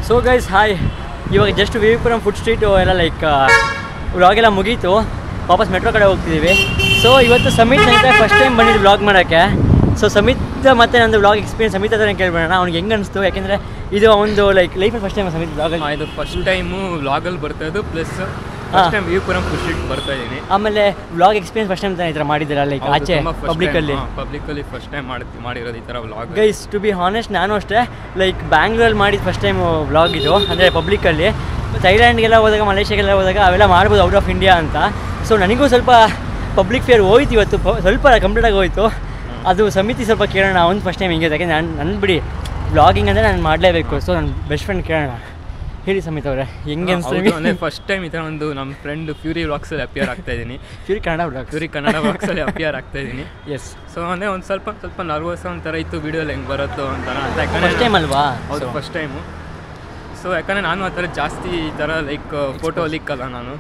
So guys hi, ಇವಾಗ just VV Puram food street ಎಲ್ಲ like ವ್ಲಾಗೆಲ್ಲ ಮುಗೀತು, ವಾಪಸ್ ಮೆಟ್ರೋ ಕಡೆ ಹೋಗ್ತಿದ್ದೀವಿ. ಸೊ ಇವತ್ತು ಸಮಿತ್ ಅಂತ ಫಸ್ಟ್ ಟೈಮ್ ಬಂದಿದ್ದು ವ್ಲಾಗ್ ಮಾಡೋಕ್ಕೆ. ಸೊ ಸಮಿತ್ ಮತ್ತು ನಂದು ವ್ಲಾಗ್ ಎಕ್ಸ್ಪೀರಿಯನ್ಸ್ ಸಮಿತ್ ಹತ್ರ ಕೇಳ್ಬೇಡ, ಅವ್ನಿಗೆ ಹೆಂಗೆ ಅನಿಸ್ತು, ಯಾಕೆಂದರೆ ಇದು ಒಂದು ಲೈಕ್ ಲೈಫಲ್ಲಿ ಫಸ್ಟ್ ಟೈಮ್ ಸಮಿತ್ ವ್ಲಾಗಲ್ಲಿ. ಇದು ಫಸ್ಟ್ ಟೈಮು ವ್ಲಾಗಲ್ಲಿ ಬರ್ತಾಯಿದ್ದು, plus first time VV Puram food street ಬರ್ತಾ ಇದ್ದೀನಿ. ಆಮೇಲೆ ವ್ಲಾಗ್ ಎಕ್ಸ್ಪೀರಿಯನ್ಸ್ ಫಸ್ಟ್ ಟೈಮ್ ಈ ಥರ ಮಾಡಿದ್ದೀರಾ ಲೈಕ್ ಆಚೆ ಪಬ್ಲಿಕಲ್ಲಿ ಫಸ್ಟ್ ಟೈಮ್ ಮಾಡಿರೋದು ಈ ಥರ vlog. Guys to be honest ನಾನು ಅಷ್ಟೇ ಲೈಕ್ ಬ್ಯಾಂಗ್ಳೂರಲ್ಲಿ ಮಾಡಿದ್ದು ಫಸ್ಟ್ ಟೈಮ್ ವ್ಲಾಗ್ ಇದು, ಅಂದರೆ ಪಬ್ಲಿಕಲ್ಲಿ. ಥೈಲ್ಯಾಂಡ್ಗೆಲ್ಲ ಹೋದಾಗ ಮಲೇಷ್ಯಾಗೆಲ್ಲ ಹೋದಾಗ ಅವೆಲ್ಲ ಮಾಡ್ಬೋದು ಔಟ್ ಆಫ್ ಇಂಡಿಯಾ ಅಂತ. ಸೊ ನನಗೂ ಸ್ವಲ್ಪ ಪಬ್ಲಿಕ್ ಫೇರ್ ಹೋಯ್ತು ಇವತ್ತು, ಸ್ವಲ್ಪ ಕಂಪ್ಲೀಟಾಗಿ ಹೋಯಿತು. ಅದು ಸಮಿತಿ ಸ್ವಲ್ಪ ಕೇಳೋಣ, ಒಂದು ಫಸ್ಟ್ ಟೈಮ್ ಹಿಂಗೆ, ಯಾಕೆಂದರೆ ನನ್ನ ಬಿಡಿ ವ್ಲಾಗಿಂಗ್ ಅಂದರೆ ನಾನು ಮಾಡಲೇಬೇಕು. ಸೊ ನನ್ನ ಬೆಸ್ಟ್ ಫ್ರೆಂಡ್ ಕೇಳೋಣ. ಹೇಳಿ ಸಮಿತ್ ಅವರೇ, ಹೆಂಗೆ ಅನಿಸ್ತು? ಫಸ್ಟ್ ಟೈಮ್ ಈ ಥರ ಒಂದು ನಮ್ಮ ಫ್ರೆಂಡ್ ಫ್ಯೂರಿ ವ್ಲಾಗ್ಸಲ್ಲಿ ಅಪಿಯರ್ ಆಗ್ತಾ ಇದ್ದೀನಿ. ಫ್ಯೂರಿ ಕನ್ನಡ ವ್ಲಾಗ್ಸಲ್ಲಿ ಅಪಿಯರ್ ಆಗ್ತಾ ಇದ್ದೀನಿ. ಎಸ್. ಸೊ ಅಂದರೆ ಒಂದು ಸ್ವಲ್ಪ ನರ್ವಸ್ ಒಂಥರ ಇತ್ತು, ವೀಡಿಯೋಲಿ ಹೆಂಗೆ ಬರುತ್ತೋ ಅಂತ. ಫಸ್ಟ್ ಟೈಮ್ ಅಲ್ವಾ? ಹೌದು, ಫಸ್ಟ್ ಟೈಮು. ಸೊ ಯಾಕಂದರೆ ನಾನು ಆ ಥರ ಜಾಸ್ತಿ ಈ ಥರ ಲೈಕ್ ಫೋಟೋ ಲಿಕ್ಕಲ್ಲ ನಾನು.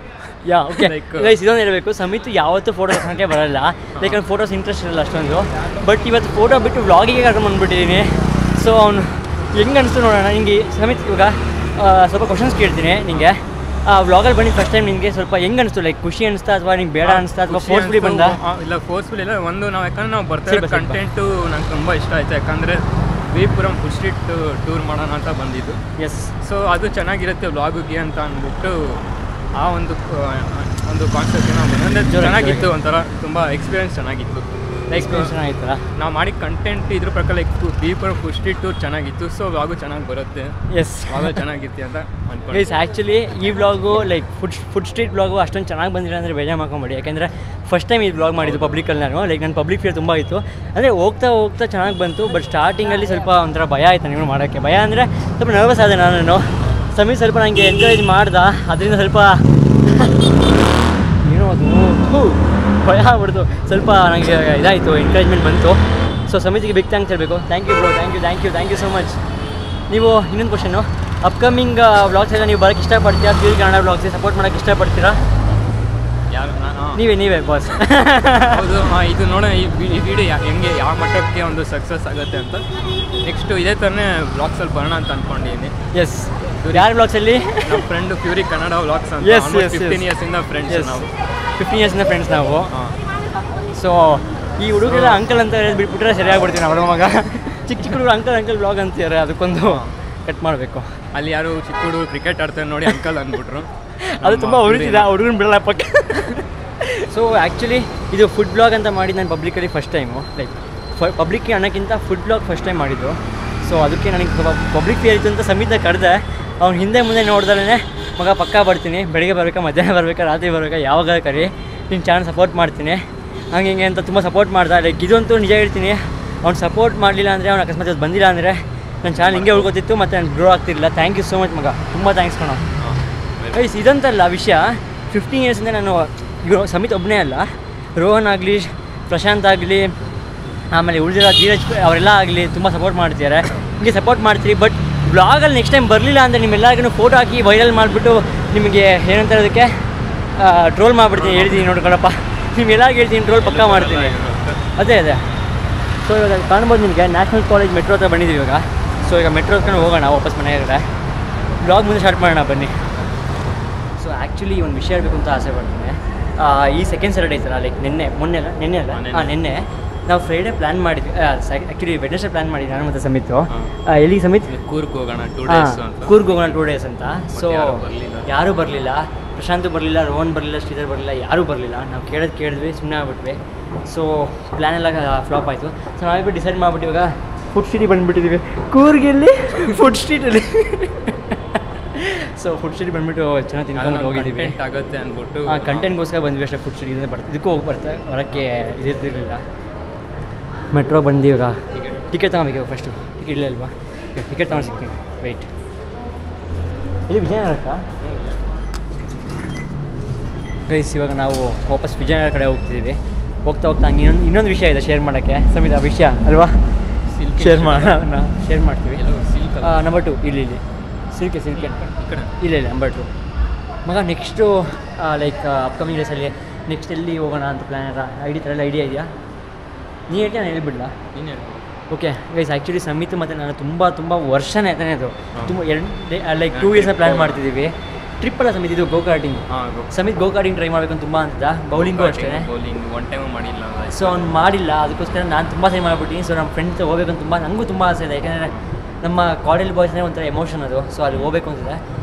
ಓಕೆ ಗೈಸ್, ಇದೊಂದು ಹೇಳಬೇಕು, ಸಮಿತ್ ಯಾವತ್ತೂ ಫೋಟೋ ತಗೊಳಕ್ಕೆ ಬರಲ್ಲ, ಲೈಕ್ ಅವ್ನು ಫೋಟೋಸ್ ಇಂಟ್ರೆಸ್ಟ್ ಇರಲ್ಲ ಅಷ್ಟೊಂದು. ಬಟ್ ಇವತ್ತು ಫೋಟೋ ಬಿಟ್ಟು ವ್ಲಾಗಿಗೆ ಕರ್ಕೊಂಡು ಬಂದುಬಿಟ್ಟಿದ್ದೀನಿ. ಸೊ ಅವನು ಹೆಂಗೆ ಅನಿಸ್ತು ನೋಡೋಣ. ನಿಮಗೆ ಸಮಿತ್ ಇವಾಗ ಸ್ವಲ್ಪ ಕ್ವಶನ್ಸ್ ಕೇಳ್ತೀನಿ ನಿಮಗೆ. ವ್ಲಾಗಲ್ಲಿ ಬಂದಿದ್ದು ಫಸ್ಟ್ ಟೈಮ್ ನಿಮಗೆ ಸ್ವಲ್ಪ ಹೆಂಗೆ ಅನಿಸ್ತು? ಲೈಕ್ ಖುಷಿ ಅನಿಸ್ತಾ ಅಥವಾ ನಿಂಗೆ ಬೇಡ ಅನಿಸ್ತಾ ಅಥವಾ ಫೋರ್ಸ್ಫುಲಿ ಬಂದ? ಇಲ್ಲ, ಫೋರ್ಸ್ಫುಲ್ ಇಲ್ಲ. ಒಂದು ಯಾಕಂದರೆ ನಾವು ಬರ್ತಾ ಕಂಟೆಂಟು ನಂಗೆ ತುಂಬ ಇಷ್ಟ ಆಯಿತು, ಯಾಕಂದರೆ ವಿವಿಪುರಂ ಫುಡ್ ಸ್ಟ್ರೀಟ್ ಟೂರ್ ಮಾಡೋಣ ಅಂತ ಬಂದಿದ್ದು. ಎಸ್. ಸೊ ಅದು ಚೆನ್ನಾಗಿರುತ್ತೆ ವ್ಲಾಗಿಗೆ ಅಂತ ಅಂದ್ಬಿಟ್ಟು ಆ ಒಂದು ಕಾನ್ಸೆಪ್ಟ್ ಅಂದರೆ ಚೆನ್ನಾಗಿತ್ತು, ಒಂಥರ ತುಂಬ ಎಕ್ಸ್ಪೀರಿಯನ್ಸ್ ಚೆನ್ನಾಗಿತ್ತು. ಲೈಕ್ ಚೆನ್ನಾಗಿತ್ತಲ್ಲ, ನಾವು ಮಾಡಿ ಕಂಟೆಂಟ್ ಇದ್ರ ಪ್ರಕಾರ like VV Puram food street tour ಚೆನ್ನಾಗಿತ್ತು. ಸೊ ವ್ಲಾಗು ಚೆನ್ನಾಗಿ ಬರುತ್ತೆ. ಎಸ್, ವ್ಲಾಗ ಚೆನ್ನಾಗಿತ್ತು ಅಂತ ಅನ್ಕೊಂಡು. ಗೈಸ್ ಆ್ಯಕ್ಚುಲಿ ಈ vlog like food street vlog ಅಷ್ಟೊಂದು ಚೆನ್ನಾಗಿ ಬಂದಿಲ್ಲ ಅಂದರೆ ಬೇಜಾರು ಮಾಡ್ಕೊಂಬೇಡಿ, ಯಾಕೆಂದರೆ ಫಸ್ಟ್ ಟೈಮ್ ಈ ವ್ಲಾಗ್ ಮಾಡಿದ್ದು ಪಬ್ಲಿಕಲ್ಲಿ ನಾನು. ಲೈಕ್ ನನ್ನ ಪಬ್ಲಿಕ್ ಫಿಯರ್ ತುಂಬ ಇತ್ತು, ಅಂದರೆ ಹೋಗ್ತಾ ಚೆನ್ನಾಗಿ ಬಂತು. ಬಟ್ ಸ್ಟಾರ್ಟಿಂಗಲ್ಲಿ ಸ್ವಲ್ಪ ಒಂಥರ ಭಯ ಆಯಿತು ನೀವು ಮಾಡೋಕ್ಕೆ. ಭಯ ಅಂದರೆ ಸ್ವಲ್ಪ ನರ್ವಸ್ ಆದೆ ನಾನು. ಸಮೀರ್ ಸ್ವಲ್ಪ ನನಗೆ ಎನ್ಕರೇಜ್ ಮಾಡ್ದ, ಅದರಿಂದ ಸ್ವಲ್ಪ ಏನೋ ಅದು ಭಯ ಆಗ್ಬಿಡ್ತು, ಸ್ವಲ್ಪ ನನಗೆ ಇದಾಯಿತು, ಎನ್ಕರೇಜ್ಮೆಂಟ್ ಬಂತು. ಸೊ ಸಮಿತಿಗೆ ಬಿಗ್ ಥ್ಯಾಂಕ್ಸ್ ಹೇಳಬೇಕು. Thank you bro, thank you so much. ನೀವು ಇನ್ನೊಂದು ಕ್ವಶನು, ಅಪ್ಕಮಿಂಗ್ ವ್ಲಾಗ್ಸ್ ಎಲ್ಲ ನೀವು ಬರೋಕ್ಕೆ ಇಷ್ಟಪಡ್ತೀರಾ? ಪ್ಯೂರ್ ಕನ್ನಡ ವ್ಲಾಗ್ಸ್ಗೆ ಸಪೋರ್ಟ್ ಮಾಡೋಕ್ಕೆ ಇಷ್ಟಪಡ್ತೀರಾ? ಯಾರು? ನೀವೇ ಬಾಸ್. ಹೌದು. ಇದು ನೋಡೋಣ ಈ ವಿಡಿಯೋ ಹೆಂಗೆ ಯಾವ ಮಟ್ಟಕ್ಕೆ ಒಂದು ಸಕ್ಸಸ್ ಆಗುತ್ತೆ ಅಂತ. ನೆಕ್ಸ್ಟು ಇದೇ ಥರನೇ ವ್ಲಾಗ್ಸಲ್ಲಿ ಬರೋಣ ಅಂತ ಅಂದ್ಕೊಂಡಿದ್ದೀನಿ. ಎಸ್. ಯಾರು ವ್ಲಾಗ್ಸಲ್ಲಿ? ನಮ್ಮ ಫ್ರೆಂಡು ಪ್ಯೂರಿ ಕನ್ನಡ ವ್ಲಾಗ್ಸ್ ಅಂತ. 15 ಇಯರ್ಸಿಂದ ಫ್ರೆಂಡ್ಸ್ ನಾವು. 15 ಇಯರ್ಸಿಂದ ಫ್ರೆಂಡ್ಸ್ ನಾವು. ಸೊ ಈ ಹುಡುಗರೆಲ್ಲ ಅಂಕಲ್ ಅಂತ ಬಿಟ್ಬಿಟ್ರೆ ಸರಿಯಾಗ್ಬಿಡ್ತೀನಿ. ಅವರ ಮಗ ಚಿಕ್ಕ ಹುಡುಗರು ಅಂಕಲ್ ವ್ಲಾಗ್ ಅಂತಾರೆ, ಅದಕ್ಕೊಂದು ಕಟ್ ಮಾಡಬೇಕು. ಅಲ್ಲಿ ಯಾರು ಚಿಕ್ಕ ಹುಡುಗರು ಕ್ರಿಕೆಟ್ ಆಡ್ತಾರೆ ನೋಡಿ ಅಂಕಲ್ ಅಂದ್ಬಿಟ್ರು. ಅದು ತುಂಬ ಉರಿತಿದೆ, ಹುಡುಗನ ಬಿಡಲ್ಲ ಪಕ್ಕ. ಸೊ ಆ್ಯಕ್ಚುಲಿ ಇದು ಫುಡ್ ಬ್ಲಾಗ್ ಅಂತ ಮಾಡಿದ್ದು ನಾನು ಪಬ್ಲಿಕಲ್ಲಿ ಫಸ್ಟ್ ಟೈಮು. ಲೈಕ್ ಪಬ್ಲಿಕ್ಗೆ ಅನ್ನೋಕ್ಕಿಂತ ಫುಡ್ ಬ್ಲಾಗ್ ಫಸ್ಟ್ ಟೈಮ್ ಮಾಡಿದ್ದು. ಸೊ ಅದಕ್ಕೆ ನನಗೆ ಸ್ವಲ್ಪ ಪಬ್ಲಿಕ್ ಫಿಯರ್ ಇತ್ತು ಅಂತ ಸಮಿತ ಕರೆದೆ. ಅವ್ನು ಹಿಂದೆ ಮುಂದೆ ನೋಡ್ದಲೇ ಮಗ ಪಕ್ಕ ಬರ್ತೀನಿ, ಬೆಳಿಗ್ಗೆ ಬರಬೇಕಾ, ಮಧ್ಯಾಹ್ನ ಬರಬೇಕಾ, ರಾತ್ರಿ ಬರಬೇಕಾ, ಯಾವಾಗ ಕರಿ, ನಿನ್ನ ಚಾನಲ್ ಸಪೋರ್ಟ್ ಮಾಡ್ತೀನಿ ಹಂಗೆ ಅಂತ ತುಂಬ ಸಪೋರ್ಟ್ ಮಾಡ್ದೆ. ಲೈಕ್ ಇದಂತೂ ನಿಜ ಹೇಳ್ತೀನಿ, ಅವ್ನು ಸಪೋರ್ಟ್ ಮಾಡಲಿಲ್ಲ ಅಂದರೆ, ಅವ್ನು ಅಕಸ್ಮಾತ್ ಬಂದಿಲ್ಲ ಅಂದರೆ ನನ್ನ ಚಾನಲ್ ಹಿಂಗೆ ಉಳ್ಕೋತಿತ್ತು ಮತ್ತು ನಾನು ಗ್ರೋ ಆಗ್ತಿರಲಿಲ್ಲ. ಥ್ಯಾಂಕ್ ಯು ಸೋ ಮಚ್ ಮಗ, ತುಂಬ ಥ್ಯಾಂಕ್ಸ್ ಕಣೋ. ಗೈಸ್ ಇದಂತಲ್ಲ ವಿಷಯ, 15 ಇಯರ್ಸಿಂದ ನಾನು ಈಗ ಸಮಿತ್ ಒಬ್ಬನೇ ಅಲ್ಲ, ರೋಹನ್ ಆಗಲಿ, ಪ್ರಶಾಂತ್ ಆಗಲಿ, ಆಮೇಲೆ ಉಳಿದಿರೋ ಧೀರಜ್ ಅವರೆಲ್ಲ ಆಗಲಿ ತುಂಬ ಸಪೋರ್ಟ್ ಮಾಡ್ತಿದ್ದಾರೆ. ಹಿಂಗೆ ಸಪೋರ್ಟ್ ಮಾಡ್ತೀರಿ. ಬಟ್ ಬ್ಲಾಗಲ್ಲಿ ನೆಕ್ಸ್ಟ್ ಟೈಮ್ ಬರಲಿಲ್ಲ ಅಂದರೆ ನಿಮ್ಮೆಲ್ಲರಿಗೂ ಫೋಟೋ ಹಾಕಿ ವೈರಲ್ ಮಾಡಿಬಿಟ್ಟು ನಿಮಗೆ ಏನಂತಾರೆ ಅದಕ್ಕೆ ಟ್ರೋಲ್ ಮಾಡಿಬಿಡ್ತೀನಿ. ಹೇಳ್ತೀನಿ ನೋಡ್ಕೊಳಪ್ಪ, ನಿಮ್ಗೆಲ್ಲರಿಗೂ ಹೇಳ್ತೀನಿ, ಟ್ರೋಲ್ ಪಕ್ಕ ಮಾಡ್ತೀನಿ. ಅದೇ. ಸೊ ಇವಾಗ ಕಾಣ್ಬೋದು ನಿಮಗೆ ನ್ಯಾಷನಲ್ ಕಾಲೇಜ್ ಮೆಟ್ರೋ ಹತ್ರ ಬಂದಿದ್ದೀವಿ ಇವಾಗ. ಸೊ ಈಗ ಮೆಟ್ರೋ ಹತ್ರ ಹೋಗೋಣ ವಾಪಸ್ ಮನೆಯಾಗಡೆ. ಬ್ಲಾಗ್ ಮುಂದೆ ಸ್ಟಾರ್ಟ್ ಮಾಡೋಣ ಬನ್ನಿ. ಸೊ ಆ್ಯಕ್ಚುಲಿ ಒಂದು ವಿಷಯ ಹೇಳಬೇಕು ಅಂತ ಆಸೆ ಪಡ್ತೀನಿ. ಈ ಸೆಕೆಂಡ್ ಸ್ಯಾಟರ್ಡೇ ಇತ್ತಲ್ಲ, ಲೈಕ್ ನಿನ್ನೆ ನಾವು ಫ್ರೈಡೇ ಪ್ಲ್ಯಾನ್ ಮಾಡಿದ್ವಿ. ಆ್ಯಕ್ಚುಲಿ ವೆಡ್ನೆಸ್ಡೇ ಪ್ಲ್ಯಾನ್ ಮಾಡಿದ್ವಿ ನಾನು ಮತ್ತು ಸಮಿತು. ಎಲ್ಲಿ ಸಮಿತ್? ಕೂರ್ಗ್ ಹೋಗೋಣ 2 days ಅಂತ. ಸೊ ಯಾರೂ ಬರಲಿಲ್ಲ, ಪ್ರಶಾಂತು ಬರಲಿಲ್ಲ, ರೋಹನ್ ಬರಲಿಲ್ಲ, ಶ್ರೀಧರ್ ಬರಲಿಲ್ಲ, ಯಾರೂ ಬರಲಿಲ್ಲ. ನಾವು ಕೇಳಿದ್ವಿ, ಸುಮ್ಮನೆ ಆಗ್ಬಿಟ್ವಿ. ಸೊ ಪ್ಲ್ಯಾನ್ ಎಲ್ಲ ಫ್ಲಾಪ್ ಆಯಿತು. ಸೊ ನಾವಿಬ್ಬರು ಡಿಸೈಡ್ ಮಾಡಿಬಿಟ್ಟು ಇವಾಗ ಫುಡ್ ಸ್ಟ್ರೀಟಿಗೆ ಬಂದುಬಿಟ್ಟಿದ್ದೀವಿ. ಕೂರ್ಗಲ್ಲಿ ಫುಡ್ ಸ್ಟ್ರೀಟಲ್ಲಿ. ಸೊ ಫುಡ್ ಸ್ಟ್ರೀಟ್ ಬಂದುಬಿಟ್ಟು ಚೆನ್ನಾಗಿ ತಿನ್ಕೊಂಡು ಹೋಗಿದ್ದೀವಿ ಆಗುತ್ತೆ ಅಂದ್ಬಿಟ್ಟು. ಕಂಟೆಂಟ್ಗೋಸ್ಕರ ಬಂದ್ವಿ ಅಷ್ಟೇ. ಫುಡ್ ಸ್ಟ್ರೀಟ್ ಇದಕ್ಕೂ ಬರೋಕ್ಕೆ ಇದಿರ್ತಿರಲಿಲ್ಲ. ಮೆಟ್ರೋ ಬಂದು ಇವಾಗ ಟಿಕೆಟ್ ತೊಗೊಬೇಕು. ಫಸ್ಟು ಟಿಕೆಟ್ ಇಲ್ಲ ಅಲ್ವಾ? ಟಿಕೆಟ್ ತೊಗೊಂಡು ಸಿಗ್ತೀನಿ. ವೆಯ್ಟ್, ಇಲ್ಲಿ ವಿಜಯನಗರಕ್ಕ ಗೈಸ್. ಇವಾಗ ನಾವು ವಾಪಸ್ ವಿಜಯನಗರ ಕಡೆ ಹೋಗ್ತಿದ್ದೀವಿ. ಹೋಗ್ತಾ ಹಂಗೆ ಇನ್ನೊಂದು ವಿಷಯ ಇದೆ ಶೇರ್ ಮಾಡೋಕ್ಕೆ. ಸಮಿತ ವಿಷಯ ಅಲ್ವಾ? ಶೇರ್ ಮಾಡ್ತೀವಿ. ನಂಬರ್ 2 ಇಲ್ಲಿ ಸಿಲ್ಕೆ ಇಲ್ಲ ನಂಬರ್ 2 ಮಗ. ನೆಕ್ಸ್ಟು ಲೈಕ್ ಅಪ್ಕಮಿಂಗ್ ಡೇಸಲ್ಲಿ ನೆಕ್ಸ್ಟ್ ಎಲ್ಲಿ ಹೋಗೋಣ ಅಂತ ಪ್ಲ್ಯಾನ್ ಐಡಿಯಾ ಇದೆಯಾ? ನೀ ಹೇಳ್ತೀಯ, ನಾನು ಹೇಳ್ಬಿಡ್ಲಾ? ನೀನು ಓಕೆ ಗೈಸ್ ಆ್ಯಕ್ಚುಲಿ ಸಮಿತ್ ಮತ್ತು ನಾನು ತುಂಬ ವರ್ಷನೇ ಆಯ್ತಾನೆ ಅದು ತುಂಬ ಲೈಕ್ 2 years ಪ್ಲ್ಯಾನ್ ಮಾಡ್ತಿದ್ದೀವಿ. ಟ್ರಿಪ್ ಅಲ್ಲ ಸಮಿತ್, ಇದು ಗೋಕಾರ್ಟಿಂಗ್. ಸಮಿತ್ ಗೋಕಾರ್ಟಿಂಗ್ ಟ್ರೈ ಮಾಡಬೇಕಂತ ತುಂಬ ಅಂತ, ಬೌಲಿಂಗು ಅಷ್ಟೇ. ಬೌಲಿಂಗ್ ಒನ್ ಟೈಮು ಮಾಡಿಲ್ಲ. ಸೊ ಅವ್ನು ಮಾಡಿಲ್ಲ, ಅದಕ್ಕೋಸ್ಕರ ನಾನು ತುಂಬ ಸರಿ ಮಾಡಿಬಿಟ್ಟಿನಿ. ಸೊ ನಮ್ಮ ಫ್ರೆಂಡ್ಸ್ ಹೋಗ್ಬೇಕಂತ ನನಗೂ ತುಂಬ ಆಸೆ ಇದೆ, ಯಾಕೆಂದರೆ ನಮ್ಮ ಕಾಲೇಜ್ ಬಾಯ್ಸ್ನೇ ಒಂಥರ ಎಮೋಷನ್ ಅದು. ಸೊ ಅಲ್ಲಿ ಹೋಗ್ಬೇಕು ಅಂತಿದೆ.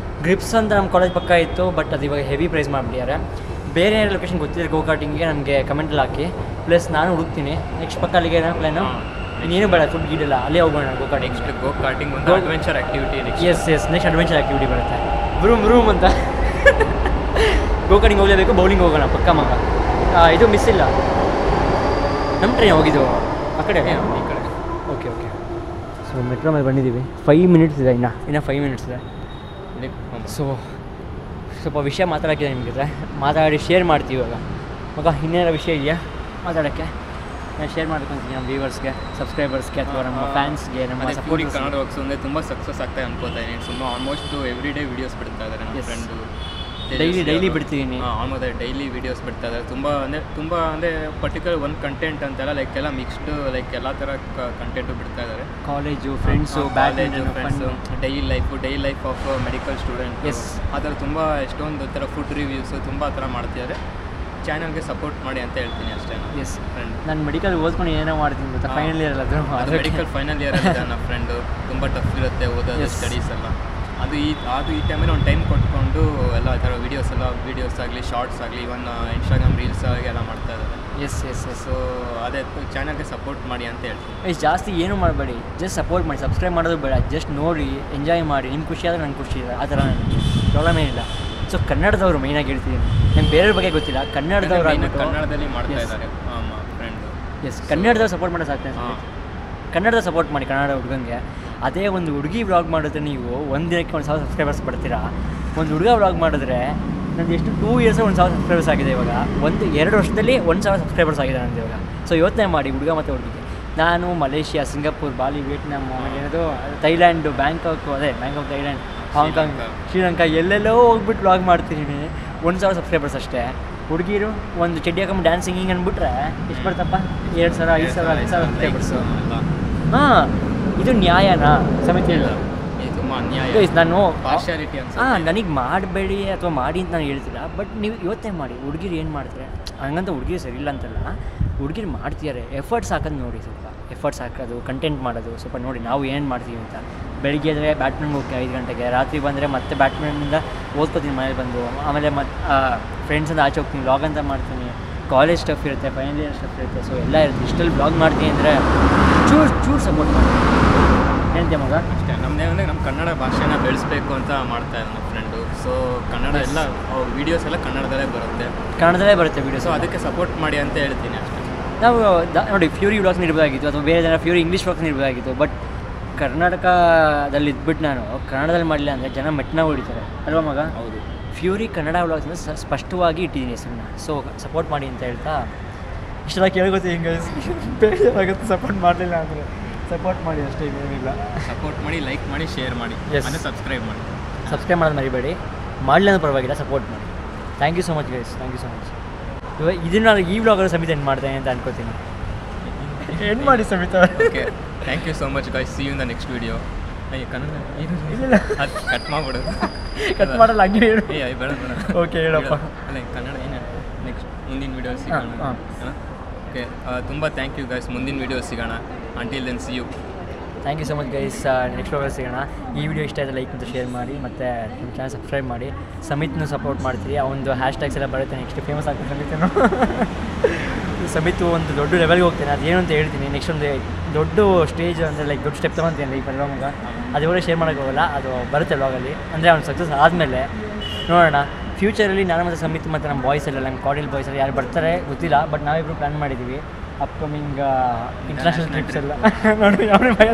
ಗ್ರಿಪ್ಸ್ ಅಂತ ನಮ್ಮ ಕಾಲೇಜ್ ಪಕ್ಕ ಇತ್ತು, ಬಟ್ ಅದು ಇವಾಗ ಹೆವಿ ಪ್ರೈಸ್ ಮಾಡಿಬಿಟ್ಟಿದ್ದಾರೆ. ಬೇರೆ ಲೊಕೇಶನ್ ಗೊತ್ತಿದೆ ಗೋಕಾರ್ಟಿಂಗ್ಗೆ ನಮಗೆ ಕಮೆಂಟಲ್ಲಿ ಹಾಕಿ. ಪ್ಲಸ್ ನಾನು ಹುಡುಕ್ತೀನಿ ನೆಕ್ಸ್ಟ್ ಪಕ್ಕ ಅಲ್ಲಿಗೆ ಏನೋ ಪ್ಲ್ಯಾನು. ನೀನು ಬೇಡ, ಫುಡ್ ಗೀಡಿಲ್ಲ, ಅಲ್ಲೇ ಹೋಗೋಣ ಗೋಕಾರ್ಟಿಂಗ್. ನೆಕ್ಸ್ಟ್ ಗೋಕಾರ್ಟಿಂಗ್ ಒಂದು adventure activity. Yes next adventure activity ಬರುತ್ತೆ. ರೂಮ್ ಅಂತ ಗೋಕಾರ್ಟಿಂಗ್ ಹೋಗಲೇಬೇಕು. ಬೌಲಿಂಗ್ ಹೋಗೋಣ ಪಕ್ಕ ಮಗ. ಇದು ಮಿಸ್ ಇಲ್ಲ, ನಮ್ಮ ಟ್ರೈನ್ ಹೋಗಿದ್ದು ಆ ಕಡೆ ಈ ಕಡೆ. ಓಕೆ ಸೊ ಮೆಟ್ರೋ ಮೇಲೆ ಬಂದಿದ್ದೀವಿ. 5 minutes ಇದೆ, ಇನ್ನು 5 minutes ಇದೆ. ಸೊ ಸ್ವಲ್ಪ ವಿಷಯ ಮಾತಾಡೋಕ್ಕೆ ನಿಮ್ಮ ಜೊತೆ ಮಾತಾಡಿ ಶೇರ್ ಮಾಡ್ತೀವಿ ಇವಾಗ. ಮಗ ಇನ್ನೇನೋ ವಿಷಯ ಇದೆಯಾ ಮಾತಾಡೋಕ್ಕೆ? ನಾನು ಶೇರ್ ಮಾಡ್ಕೊತೀನಿ ನಮ್ಮ ವ್ಯೂವರ್ಸ್ಗೆ, ಸಬ್ಸ್ಕ್ರೈಬರ್ಸ್ಗೆ, ಅಥವಾ ನಮ್ಮ ಫ್ಯಾನ್ಸ್ಗೆ, ನಮ್ಮ ಸಪೋರ್ಟಿಂಗ್ ಕನ್ನಡ ವರ್ಕ್ಸ್ ಅಂದರೆ ತುಂಬ ಸಕ್ಸಸ್ ಆಗ್ತಾ ಅನ್ಕೋತಾ ಇದ್ದೀನಿ. ತುಂಬ ಆಲ್ಮೋಸ್ಟ್ ಎವ್ರಿ ಡೇ ವೀಡಿಯೋಸ್ ಬಿಡ್ತಾ ಇದ್ದಾರೆ ನಮ್ಮ ಫ್ರೆಂಡು. ಡೈಲಿ ಬಿಡ್ತಿದ್ದೀನಿ. ಆಲ್ಮೋಸ್ಟ್ ಡೈಲಿ ವೀಡಿಯೋಸ್ ಬಿಡ್ತಾ ಇದ್ದಾರೆ. ತುಂಬ ಅಂದರೆ ಪರ್ಟಿಕ್ಯುಲರ್ ಒಂದು ಕಂಟೆಂಟ್ ಅಂತೆಲ್ಲ ಲೈಕ್ ಎಲ್ಲ ಮಿಕ್ಸ್ಡು ಲೈಕ್ ಎಲ್ಲ ಥರ ಕಂಟೆಂಟು ಬಿಡ್ತಾ ಇದ್ದಾರೆ. College friends, friends, daily life of medical student. Yes, ಆ ಥರ ತುಂಬ ಎಷ್ಟೊಂದು ಥರ ಫುಡ್ ರಿವ್ಯೂಸು ತುಂಬ ಥರ ಮಾಡ್ತಿದ್ದಾರೆ. ಚಾನಲ್ಗೆ ಸಪೋರ್ಟ್ ಮಾಡಿ ಅಂತ ಹೇಳ್ತೀನಿ ಅಷ್ಟೇ. ಎಸ್ ಫ್ರೆಂಡ್, ನಾನು ಮೆಡಿಕಲ್ ಓದ್ಕೊಂಡು ಏನೋ ಮಾಡ್ತೀನಿ ಗೊತ್ತಾ, ಫೈನಲ್ ಇಯರ್ ಅಲ್ಲ ಅದು ಮೆಡಿಕಲ್ ಫೈನಲ್ ಇಯರ್ ಅಲ್ಲ ನನ್ನ ಫ್ರೆಂಡು. ತುಂಬ ಟಫ್ ಇರುತ್ತೆ ಓದೋದು, ಸ್ಟಡೀಸ್ ಎಲ್ಲ. ಅದು ಈ ಟೈಮಲ್ಲಿ ಒಂದು ಟೈಮ್ ಕೊಟ್ಕೊಂಡು ಎಲ್ಲ ಥರ ವೀಡಿಯೋಸ್ ಆಗಲಿ, ಶಾರ್ಟ್ಸ್ ಆಗಲಿ, ಇವನ್ ಇನ್ಸ್ಟಾಗ್ರಾಮ್ ರೀಲ್ಸ್ ಆಗಿ ಎಲ್ಲ ಮಾಡ್ತಾ ಇದ್ದಾರೆ. ಎಸ್. ಸೊ ಅದೇ ಚಾನಲ್ಗೆ ಸಪೋರ್ಟ್ ಮಾಡಿ ಅಂತ ಹೇಳ್ತೀನಿ. ಜಾಸ್ತಿ ಏನು ಮಾಡಬೇಡಿ, ಜಸ್ಟ್ ಸಪೋರ್ಟ್ ಮಾಡಿ. ಸಬ್ಸ್ಕ್ರೈಬ್ ಮಾಡೋದು ಬೇಡ, ಜಸ್ಟ್ ನೋಡಿ, ಎಂಜಾಯ್ ಮಾಡಿ. ನಿಮ್ಮ ಖುಷಿ ಆದರೆ ನಂಗೆ ಖುಷಿ ಇದೆ, ಆ ಥರ ಪ್ರಾಬ್ಲಮ್ ಏನಿಲ್ಲ. ಸೊ ಕನ್ನಡದವರು ಮೇಯ್ನಾಗಿ ಹೇಳ್ತೀನಿ, ನಂಗೆ ಬೇರೆಯವ್ರ ಬಗ್ಗೆ ಗೊತ್ತಿಲ್ಲ, ಕನ್ನಡದವ್ರು ಕನ್ನಡದಲ್ಲಿ ಮಾಡ್ತಾ ಇದ್ದಾರೆ ಫ್ರೆಂಡು. ಎಸ್, ಕನ್ನಡದವ್ರು ಸಪೋರ್ಟ್ ಮಾಡೋದು ಸಾಕ್ತೇನೆ. ಕನ್ನಡದ ಸಪೋರ್ಟ್ ಮಾಡಿ, ಕನ್ನಡ ಹುಡುಗಂಗೆ. ಅದೇ ಒಂದು ಹುಡುಗಿ ವ್ಲಾಗ್ ಮಾಡಿದ್ರೆ ನೀವು ಒಂದು ದಿನಕ್ಕೆ 1,000 ಸಬ್ಸ್ಕ್ರೈಬರ್ಸ್ ಬರ್ತೀರಾ. ಒಂದು ಹುಡುಗ ವ್ಲಾಗ್ ಮಾಡಿದ್ರೆ ನಂದು ಎಷ್ಟು 2 years 1,000 ಸಬ್ಸ್ಕ್ರೈಬರ್ಸ್ ಆಗಿದೆ ಇವಾಗ. 2 ವರ್ಷದಲ್ಲಿ 1,000 ಸಬ್ಸ್ಕ್ರೈಬರ್ಸ್ ಆಗಿದೆ ನಂದು ಇವಾಗ. ಸೊ ಯೋಚನೆ ಮಾಡಿ, ಹುಡುಗ ಮತ್ತು ಹುಡುಗಿಗೆ. ನಾನು ಮಲೇಷಿಯಾ, ಸಿಂಗಾಪುರ್, ಬಾಲಿ, ವಿಯೆಟ್ನಾಮ್, ಆಮೇಲೆ ಏನದು Thailand, Bangkok, Bangkok, Thailand, Hong Kong, Sri Lanka, ಎಲ್ಲೆಲ್ಲೋ ಹೋಗ್ಬಿಟ್ಟು ವ್ಲಾಗ್ ಮಾಡ್ತೀನಿ. 1,000 ಸಬ್ಸ್ಕ್ರೈಬರ್ಸ್ ಅಷ್ಟೇ. ಹುಡುಗಿರು ಒಂದು ಚಡ್ಡಿ ಹಾಕೊಂಡು ಡ್ಯಾನ್ಸಿಂಗ್ ಹಿಂಗೆ ಅಂದ್ಬಿಟ್ರೆ ಎಷ್ಟು ಬರ್ತಪ್ಪ? 2,000, 5,000, 10,000 ಸಬ್ಸ್ಕ್ರೈಬರ್ಸು. ಹಾಂ, ಇದು ನ್ಯಾಯನಾ ಸಮಿತಿ? ತುಂಬ ಅನ್ಯಾಯ. ನಾನು ಪಾರ್ಶಿಯಾಲಿಟಿ ನನಗೆ ಮಾಡಬೇಡಿ ಅಥವಾ ಮಾಡಿ ಅಂತ ನಾನು ಹೇಳ್ತಿಲ್ಲ, ಬಟ್ ನೀವು ಯೋಚನೆ ಮಾಡಿ, ಹುಡುಗಿರು ಏನು ಮಾಡ್ತಾರೆ ಹಂಗಂತ. ಹುಡುಗಿರು ಸರಿ ಇಲ್ಲ ಅಂತಲ್ಲ, ಹುಡುಗಿರು ಮಾಡ್ತಿದ್ದಾರೆ. ಎಫರ್ಟ್ಸ್ ಹಾಕೋದು ನೋಡಿ, ಸ್ವಲ್ಪ ಎಫರ್ಟ್ಸ್ ಹಾಕೋದು, ಕಂಟೆಂಟ್ ಮಾಡೋದು ಸ್ವಲ್ಪ ನೋಡಿ. ನಾವು ಏನು ಮಾಡ್ತೀವಿ ಅಂತ, ಬೆಳಿಗ್ಗೆ ಆದರೆ ಬ್ಯಾಟ್ಮಿಂಟನ್ ಹೋಗ್ತೀವಿ 5 ಗಂಟೆಗೆ, ರಾತ್ರಿ ಬಂದರೆ ಮತ್ತೆ ಬ್ಯಾಟ್ಮಿಂಟನಿಂದ ಓದ್ಕೋತೀನಿ ಮನೇಲಿ ಬಂದು, ಆಮೇಲೆ ಫ್ರೆಂಡ್ಸಿಂದ ಆಚೆ ಹೋಗ್ತೀನಿ, ವ್ಲಾಗ್ ಅಂತ ಮಾಡ್ತೀನಿ. ಕಾಲೇಜ್ ಸ್ಟಫ್ ಇರುತ್ತೆ, ಫೈನಲ್ ಇಯರ್ ಸ್ಟಫ್ ಇರುತ್ತೆ, ಸೊ ಎಲ್ಲ ಇರುತ್ತೆ. ಇಷ್ಟಲ್ಲಿ ವ್ಲಾಗ್ ಮಾಡ್ತೀನಿ ಅಂದರೆ ಚೂರು ಸಪೋರ್ಟ್ ಮಾಡಿ. ಹೇಳ್ತೀಯ ಮಗ? ಅಷ್ಟೇ. ನಮ್ಮದೇ ಅಂದರೆ ನಮ್ಮ ಕನ್ನಡ ಭಾಷೆನ ಬೆಳೆಸಬೇಕು ಅಂತ ಮಾಡ್ತಾ ಇದ್ದಾರೆ ನಮ್ಮ ಫ್ರೆಂಡು. ಸೊ ಕನ್ನಡ ಎಲ್ಲ ವೀಡಿಯೋಸ್ ಎಲ್ಲ ಕನ್ನಡದಲ್ಲೇ ಬರುತ್ತೆ ವೀಡಿಯೋಸ್. ಸೊ ಅದಕ್ಕೆ ಸಪೋರ್ಟ್ ಮಾಡಿ ಅಂತ ಹೇಳ್ತೀನಿ ಅಷ್ಟೇ. ನಾವು ನೋಡಿ, ಫ್ಯೂರಿ ವ್ಲಾಗ್ಸ್ ಇರ್ಬೋದಾಗಿತ್ತು, ಅಥವಾ ಬೇರೆ ಜನ ಫ್ಯೂರಿ ಇಂಗ್ಲೀಷ್ ವ್ಲಾಗ್ಸ್ ಇರ್ಬೋದಾಗಿತ್ತು. ಬಟ್ ಕರ್ನಾಟಕದಲ್ಲಿ ಇದ್ಬಿಟ್ಟು ನಾನು ಕನ್ನಡದಲ್ಲಿ ಮಾಡಲಿಲ್ಲ ಅಂದರೆ ಜನ ಮೆಟ್ನ ಹೊಡಿತಾರೆ ಅಲ್ವಾ ಮಗ? ಹೌದು. ಫ್ಯೂರಿ ಕನ್ನಡ ವ್ಲಾಗ್ಸ್ನ ಸ್ಪಷ್ಟವಾಗಿ ಇಟ್ಟಿದ್ದೀನಿ ಹೆಸರನ್ನ. ಸೊ ಸಪೋರ್ಟ್ ಮಾಡಿ ಅಂತ ಹೇಳ್ತಾ ಇಷ್ಟೆಲ್ಲ ಕೇಳ್ಕೊತೀವಿ. ಹಿಂಗೆ ಬೇಜಾರಾಗುತ್ತೆ ಸಪೋರ್ಟ್ ಮಾಡಲಿಲ್ಲ ಅಂದರೆ. ಸಪೋರ್ಟ್ ಮಾಡಿ ಅಷ್ಟೇ, ಏನಿಲ್ಲ. ಸಪೋರ್ಟ್ ಮಾಡಿ, ಲೈಕ್ ಮಾಡಿ, ಶೇರ್ ಮಾಡಿ, ಮತ್ತು ಸಬ್ಸ್ಕ್ರೈಬ್ ಮಾಡೋದು ಮರಿಬೇಡಿ. ಮಾಡಲಿಲ್ಲ ಅಂದ್ರೆ ಪರವಾಗಿಲ್ಲ, ಸಪೋರ್ಟ್ ಮಾಡಿ. Thank you so much guys, thank you so much. ಇವಾಗ ಇದನ್ನ ಈ ವ್ಲಾಗಲ್ಲಿ ಸಮಿತ ಎಂಡ್ ಮಾಡ್ತೇನೆ ಅಂತ ಅನ್ಕೋತೀನಿ. ಎಂಡ್ ಮಾಡಿ Samitha. Okay, thank you so much guys. See you in the next video. Kannada ಇಲ್ಲ, ಅದು ಕಟ್ ಮಾಡಿಬಿಡು. ಕಟ್ ಮಾಡಲ್ಲ, ಹಂಗೆ ಹೇಳು. ಬೇಡ. ಓಕೆ, ಹೇಳಪ್ಪ. ಅಲ್ಲ, ಕನ್ನಡ ಏನು ನೆಕ್ಸ್ಟ್ ಮುಂದಿನ ವಿಡಿಯೋ ಸಿಗೋಣ. ಓಕೆ, ತುಂಬ ಥ್ಯಾಂಕ್ ಯು ಗೈಸ್. ಮುಂದಿನ ವಿಡಿಯೋ ಸಿಗೋಣ. Until then see you. Thank you so much guys. Next ವ್ಲಾಗಲ್ಲಿ ಸಿಗೋಣ. ಈ ವಿಡಿಯೋ ಇಷ್ಟ ಆಯಿತು ಲೈಕ್ ಮತ್ತು ಶೇರ್ ಮಾಡಿ, ಮತ್ತು ನಮ್ಮ ಚಾನಲ್ ಸಬ್ಸ್ಕ್ರೈಬ್ ಮಾಡಿ. ಸಮಿತ್ನು ಸಪೋರ್ಟ್ ಮಾಡ್ತೀರಿ. ಅವನದು ಹ್ಯಾಶ್ಟ್ಯಾಗ್ಸ್ ಎಲ್ಲ ಬರುತ್ತೆ. ನೆಕ್ಸ್ಟ್ ಫೇಮಸ್ ಆಗ್ತೀನಿ ಸಮಿತನು. ಸಮಿತು ಒಂದು ದೊಡ್ಡ ಲೆವೆಲ್ಗೆ ಹೋಗ್ತೇನೆ, ಅದೇನು ಅಂತ ಹೇಳ್ತೀನಿ. ನೆಕ್ಸ್ಟ್ ಒಂದು ದೊಡ್ಡ ಸ್ಟೇಜ್ ಅಂದರೆ ಲೈಕ್ ದೊಡ್ಡ ಸ್ಟೆಪ್ ತೊಗೊತೀನಿ ಲೈಫ್ ಅಲ್ವಾ ಮಗ? ಅದು ಇವಾಗ ಶೇರ್ ಮಾಡೋಕ್ಕೋಗಲ್ಲ, ಅದು ಬರುತ್ತೆ ವ್ಲಾಗಲ್ಲಿ. ಅಂದರೆ ಅವ್ನು ಸಕ್ಸಸ್ ಆದಮೇಲೆ ನೋಡೋಣ. ಫ್ಯೂಚರಲ್ಲಿ ನಾನು ಮತ್ತು ಸಮಿತ್ ಮತ್ತು ನಮ್ಮ ಬಾಯ್ಸ್ ಎಲ್ಲ, ನಮ್ಮ ಕಾಲೇಜ್ ಬಾಯ್ಸ್ ಎಲ್ಲ ಯಾರು ಬರ್ತಾರೆ ಗೊತ್ತಿಲ್ಲ, ಬಟ್ ನಾವಿಬ್ಬರು ಪ್ಲ್ಯಾನ್ ಮಾಡಿದ್ದೀವಿ ಅಪ್ಕಮಿಂಗ್ ಇಂಟರ್ನ್ಯಾಷನಲ್ ಟ್ರಿಪ್ಸ್ ಎಲ್ಲ. ನೋಡಿ ಅವನೇ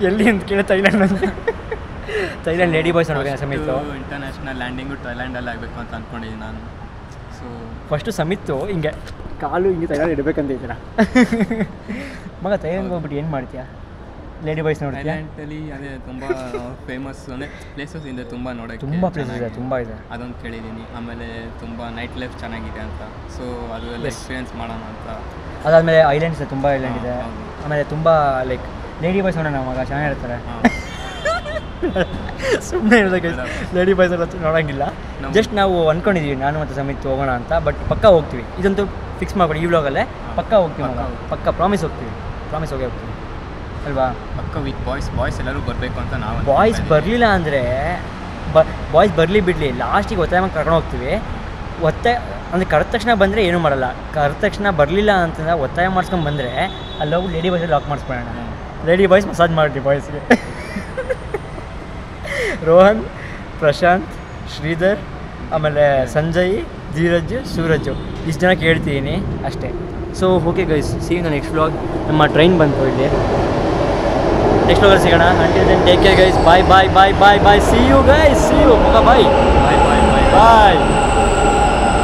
ಎಲ್ಲಿ ಅಂತ ಕೇಳಿ ಥೈಲ್ಯಾಂಡ್ ಲೇಡಿ ಬಾಯ್ಸ್ ನೋಡ್ಬೇಕು ಸಮಿತ್ತು. ಇಂಟರ್ನ್ಯಾಷನಲ್ ಲ್ಯಾಂಡಿಂಗು ಥೈಲ್ಯಾಂಡಲ್ಲಿ ಆಗಬೇಕು ಅಂತ ಅಂದ್ಕೊಂಡಿದ್ದೀನಿ ನಾನು. ಸೊ ಫಸ್ಟು ಸಮಿತ್ತು ಹಿಂಗೆ ಕಾಲು ಹಿಂಗೆ ಥೈಲ್ಯಾಂಡ್ ಇಡಬೇಕಂತ ಇದ್ದೀರಾ ಮಗ? ಥೈಲ್ಯಾಂಡ್ಗೆ ಹೋಗ್ಬಿಟ್ಟು ಏನು ಮಾಡ್ತೀಯಾ? Lady boys ನೋಡ್ತೀಯಾ? ಥೈಲ್ಯಾಂಡಲ್ಲಿ ಅದೇ ತುಂಬ ಫೇಮಸ್ ಅಂದರೆ ಪ್ಲೇಸಸ್ ಇದೆ, ತುಂಬ ನೋಡೋಕ್ಕೆ ತುಂಬ ಪ್ಲೇಸಸ್ ಇದೆ, ತುಂಬ ಇದೆ. ಅದೊಂದು ಕೇಳಿದ್ದೀನಿ. ಆಮೇಲೆ ತುಂಬ ನೈಟ್ ಲೈಫ್ ಚೆನ್ನಾಗಿದೆ ಅಂತ. ಸೊ ಅದೆಲ್ಲ ಎಕ್ಸ್ಪೀರಿಯೆನ್ಸ್ ಮಾಡೋಣ ಅಂತ. ಅದಾದಮೇಲೆ ಐಲ್ಯಾಂಡ್ಸ್ ತುಂಬ ಐಲ್ಯಾಂಡ್ ಇದೆ. ಆಮೇಲೆ ತುಂಬ ಲೈಕ್ ಲೇಡಿ ಬಾಯ್ಸ್ ನೋಡೋಣ ಮಗ ಚೆನ್ನಾಗಿರ್ತಾರೆ. ಸುಮ್ಮನೆ ಇರೋದಕ್ಕೆ ಲೇಡಿ ಬಾಯ್ಸ್ ಎಲ್ಲ ನೋಡೋಂಗಿಲ್ಲ. ಜಸ್ಟ್ ನಾವು ಅಂದ್ಕೊಂಡಿದ್ದೀವಿ ನಾನು ಮತ್ತು ಸಮಿತ್ ಹೋಗೋಣ ಅಂತ. ಬಟ್ ಪಕ್ಕ ಹೋಗ್ತೀವಿ, ಇದಂತೂ ಫಿಕ್ಸ್ ಮಾಡ್ಕೊಡಿ. ಈ ವ್ಲಾಗಲ್ಲೇ ಪಕ್ಕ ಹೋಗ್ತೀವಿ ಮಗ, ಪಕ್ಕ ಪ್ರಾಮಿಸ್ ಹೋಗ್ತೀವಿ, ಪ್ರಾಮಿಸ್ ಹೋಗೇ ಹೋಗ್ತೀವಿ ಅಲ್ವಾ? ಪಕ್ಕ ವಿತ್ ಬಾಯ್ಸ್ ಎಲ್ಲರೂ ಬರಬೇಕು ಅಂತ ನಾವು. ಬಾಯ್ಸ್ ಬರಲಿಲ್ಲ ಅಂದರೆ ಬಾಯ್ಸ್ ಬರಲಿ ಬಿಡಲಿ, ಲಾಸ್ಟಿಗೆ ಒತ್ತಾಯ ಮಾಡಿ ಕರ್ಕೊಂಡು ಹೋಗ್ತೀವಿ. ಒತ್ತಾಯ ಅಂದರೆ ಕರೆದ ತಕ್ಷಣ ಬಂದರೆ ಏನೂ ಮಾಡಲ್ಲ. ಕರೆದ ತಕ್ಷಣ ಬರಲಿಲ್ಲ ಅಂತಂದ್ರೆ ಒತ್ತಾಯ ಮಾಡ್ಸ್ಕೊಂಡು ಬಂದರೆ ಅಲ್ಲಿ ಹೋಗಿ ಲೇಡಿ ಬಾಯ್ಸಲ್ಲಿ ಲಾಕ್ ಮಾಡಿಸ್ಕೊಳ್ಳೋಣ. ಲೇಡಿ ಬಾಯ್ಸ್ ಮಸಾಜ್ ಮಾಡಿ ಬಾಯ್ಸ್ಗೆ. ರೋಹನ್, ಪ್ರಶಾಂತ್, ಶ್ರೀಧರ್, ಆಮೇಲೆ ಸಂಜಯ್, ಧೀರಜ್, ಸೂರಜ್ ಇಷ್ಟು ಜನಕ್ಕೆ ಹೇಳ್ತೀನಿ ಅಷ್ಟೇ. So okay guys, see you next vlog. ನಮ್ಮ ಟ್ರೈನ್ ಬಂತು ಇಲ್ಲಿ, ನೆಕ್ಸ್ಟ್ ವ್ಲಾಗಲ್ಲಿ ಸಿಗೋಣ. Until then take care guys. Bye bye bye bye bye. See you guys, see you. Bye bye bye bye.